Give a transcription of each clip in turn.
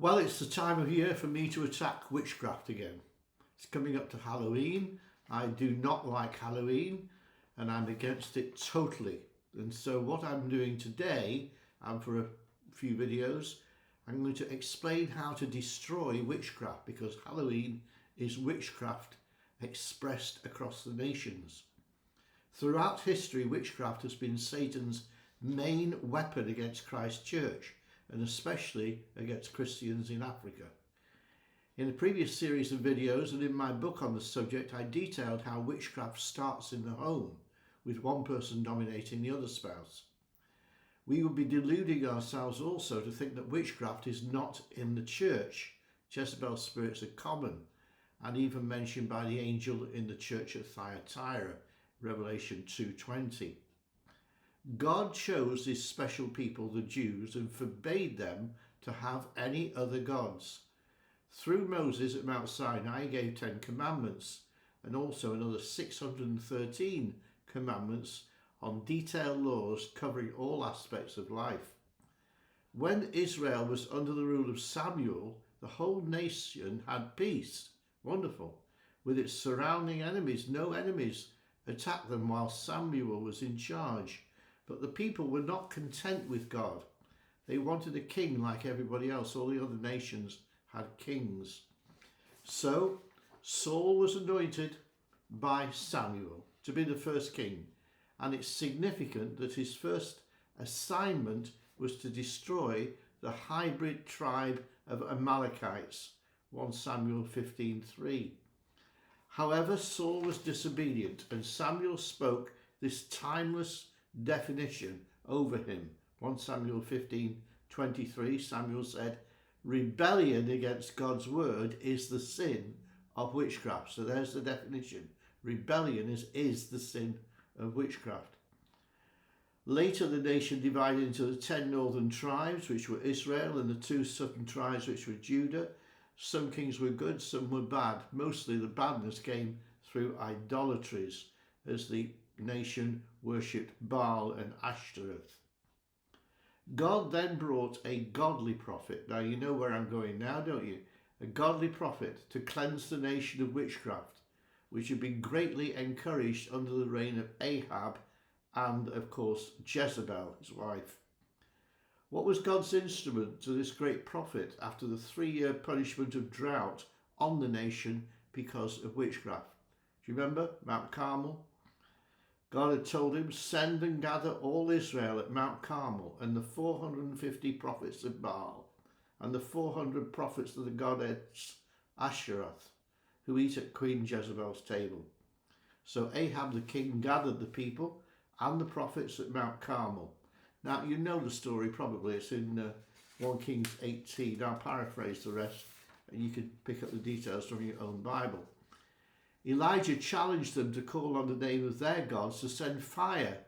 Well, it's the time of year for me to attack witchcraft again. It's coming up to Halloween. I do not like Halloween and I'm against it totally. And so what I'm doing today, and for a few videos, I'm going to explain how to destroy witchcraft, because Halloween is witchcraft expressed across the nations. Throughout history, witchcraft has been Satan's main weapon against Christ's church, and especially against Christians in Africa. In a previous series of videos and in my book on the subject, I detailed how witchcraft starts in the home, with one person dominating the other spouse. We would be deluding ourselves also to think that witchcraft is not in the church. Jezebel's spirits are common and even mentioned by the angel in the church at Thyatira, Revelation 2:20. God chose this special people, the Jews, and forbade them to have any other gods. Through Moses at Mount Sinai, he gave 10 commandments and also another 613 commandments on detailed laws covering all aspects of life. When Israel was under the rule of Samuel, the whole nation had peace. Wonderful. With its surrounding enemies, no enemies attacked them while Samuel was in charge. But the people were not content with God. They wanted a king like everybody else. All the other nations had kings. So Saul was anointed by Samuel to be the first king. And it's significant that his first assignment was to destroy the hybrid tribe of Amalekites, 1 Samuel 15:3. However, Saul was disobedient, and Samuel spoke this timeless definition over him. 1 Samuel 15:23, Samuel said, rebellion against God's word is the sin of witchcraft. So there's the definition. Rebellion is the sin of witchcraft. Later, the nation divided into the 10 northern tribes, which were Israel, and the 2 southern tribes, which were Judah. Some kings were good, some were bad. Mostly the badness came through idolatries, as the nation worshipped Baal and Ashtoreth. God then brought a godly prophet. Now you know where I'm going now, don't you? A godly prophet to cleanse the nation of witchcraft, which had been greatly encouraged under the reign of Ahab and, of course, Jezebel, his wife. What was God's instrument to this great prophet after the 3-year punishment of drought on the nation because of witchcraft? Do you remember Mount Carmel? God had told him, send and gather all Israel at Mount Carmel, and the 450 prophets of Baal, and the 400 prophets of the goddess Ashtoreth, who eat at Queen Jezebel's table. So Ahab the king gathered the people and the prophets at Mount Carmel. Now, you know the story probably. It's in 1 Kings 18. I'll paraphrase the rest, and you can pick up the details from your own Bible. Elijah challenged them to call on the name of their gods to send fire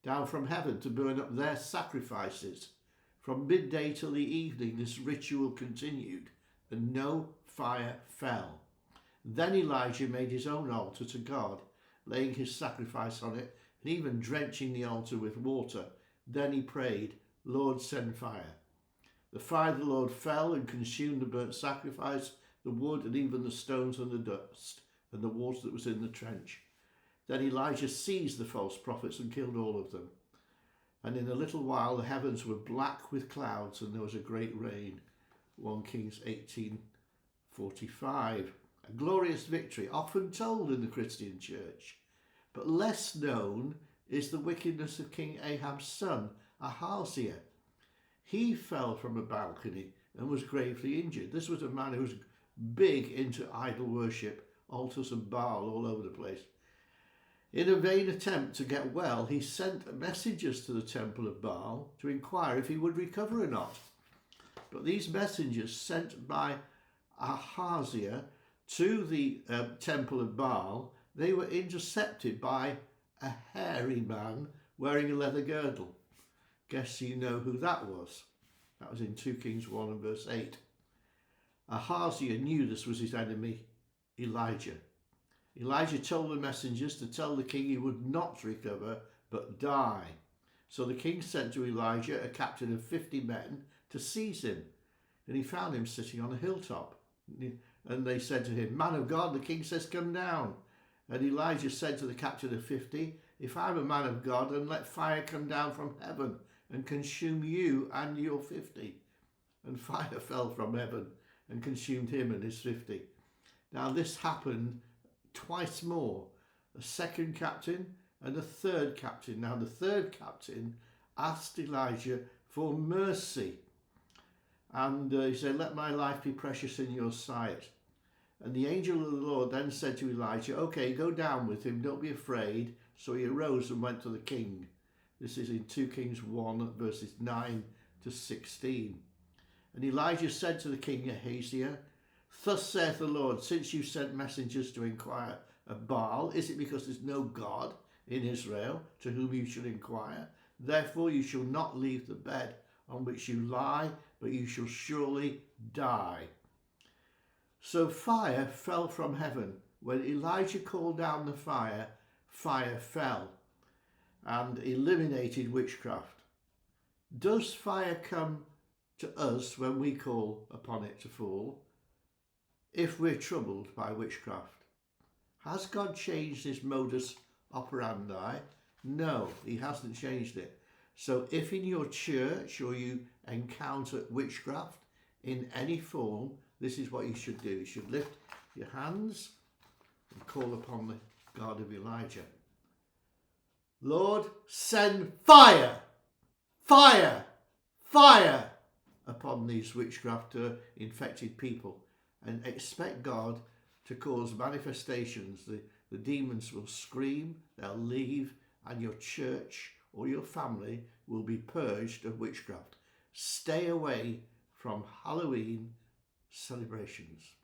down from heaven to burn up their sacrifices. From midday till the evening, this ritual continued, and no fire fell. Then Elijah made his own altar to God, laying his sacrifice on it, and even drenching the altar with water. Then he prayed, Lord, send fire. The fire of the Lord fell and consumed the burnt sacrifice, the wood, and even the stones and the dust, and the water that was in the trench. Then Elijah seized the false prophets and killed all of them. And in a little while the heavens were black with clouds, and there was a great rain. 1 Kings 18:45. A glorious victory, often told in the Christian church. But less known is the wickedness of King Ahab's son, Ahaziah. He fell from a balcony and was gravely injured. This was a man who was big into idol worship, altars of Baal all over the place. In a vain attempt to get well, he sent messengers to the temple of Baal to inquire if he would recover or not. But these messengers sent by Ahaziah to the temple of Baal, they were intercepted by a hairy man wearing a leather girdle. Guess you know who that was. That was in 2 Kings 1 and verse 8. Ahaziah knew this was his enemy, Elijah. Elijah told the messengers to tell the king he would not recover, but die. So the king sent to Elijah a captain of 50 men to seize him. And he found him sitting on a hilltop. And they said to him, "Man of God, the king says, come down." And Elijah said to the captain of 50, "If I'm a man of God, then let fire come down from heaven and consume you and your 50. And fire fell from heaven and consumed him and his 50. Now this happened twice more, a second captain and a third captain. Now the third captain asked Elijah for mercy. And he said, "Let my life be precious in your sight." And the angel of the Lord then said to Elijah, "Okay, go down with him, don't be afraid." So he arose and went to the king. This is in 2 Kings 1, verses 9 to 16. And Elijah said to the king Ahaziah, "Thus saith the Lord, since you sent messengers to inquire of Baal, is it because there's no God in Israel to whom you should inquire? Therefore you shall not leave the bed on which you lie, but you shall surely die." So fire fell from heaven. When Elijah called down the fire, fire fell and eliminated witchcraft. Does fire come to us when we call upon it to fall, if we're troubled by witchcraft? Has God changed his modus operandi? No, he hasn't changed it. So if in your church or you encounter witchcraft in any form, this is what you should do. You should lift your hands and call upon the God of Elijah. Lord, send fire, fire, fire upon these witchcraft infected people, and expect God to cause manifestations. The demons will scream, they'll leave, and your church or your family will be purged of witchcraft. Stay away from Halloween celebrations.